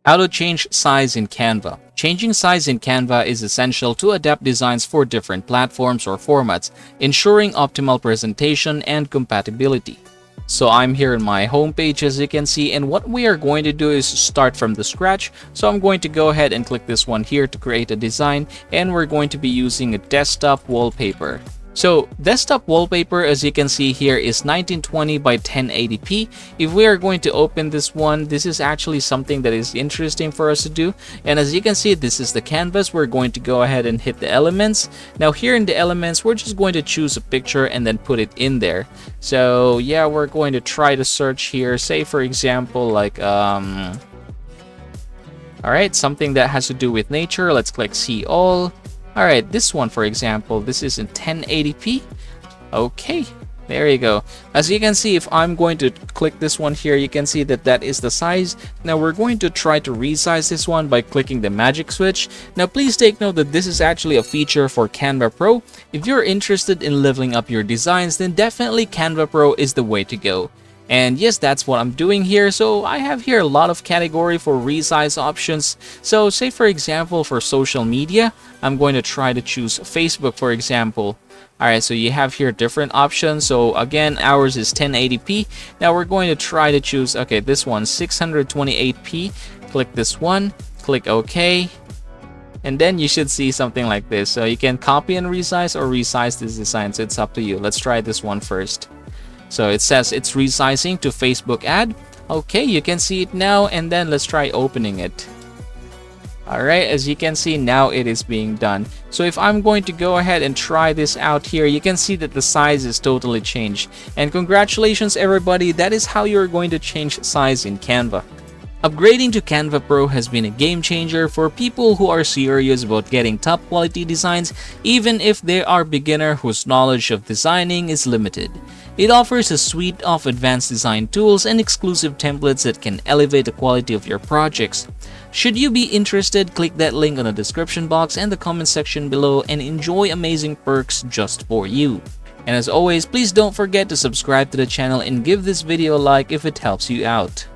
How to change size in Canva. Changing size in Canva is essential to adapt designs for different platforms or formats, ensuring optimal presentation and compatibility. So I'm here in my homepage, as you can see, and what we are going to do is start from the scratch. So I'm going to go ahead and click this one here to create a design, and we're going to be using a desktop wallpaper. So desktop wallpaper, as you can see here, is 1920 by 1080p. If we are going to open this one, this is actually something that is interesting for us to do. And as you can see, this is the canvas. We're going to go ahead and hit the elements. Now here in the elements, we're just going to choose a picture and then put it in there. So yeah, we're going to try to search here, say for example, like all right, something that has to do with nature. Let's click see all. Alright, this one for example, this is in 1080p. Okay, there you go. As you can see, if I'm going to click this one here, you can see that that is the size. Now we're going to try to resize this one by clicking the magic switch. Now please take note that this is actually a feature for Canva Pro. If you're interested in leveling up your designs, then definitely Canva Pro is the way to go. And yes, that's what I'm doing here. So I have here a lot of category for resize options. So say for example, for social media, I'm going to try to choose Facebook, for example. Alright, so you have here different options. So again, ours is 1080p. Now we're going to try to choose, okay, this one, 628p. Click this one, click OK. And then you should see something like this. So you can copy and resize or resize this design. So it's up to you. Let's try this one first. So it says it's resizing to Facebook ad. Okay, you can see it now, and then let's try opening it. Alright, as you can see, now it is being done. So if I'm going to go ahead and try this out here, you can see that the size is totally changed. And congratulations everybody, that is how you're going to change size in Canva. Upgrading to Canva Pro has been a game changer for people who are serious about getting top quality designs, even if they are beginner whose knowledge of designing is limited. It offers a suite of advanced design tools and exclusive templates that can elevate the quality of your projects. Should you be interested, click that link on the description box and the comment section below and enjoy amazing perks just for you. And as always, please don't forget to subscribe to the channel and give this video a like if it helps you out.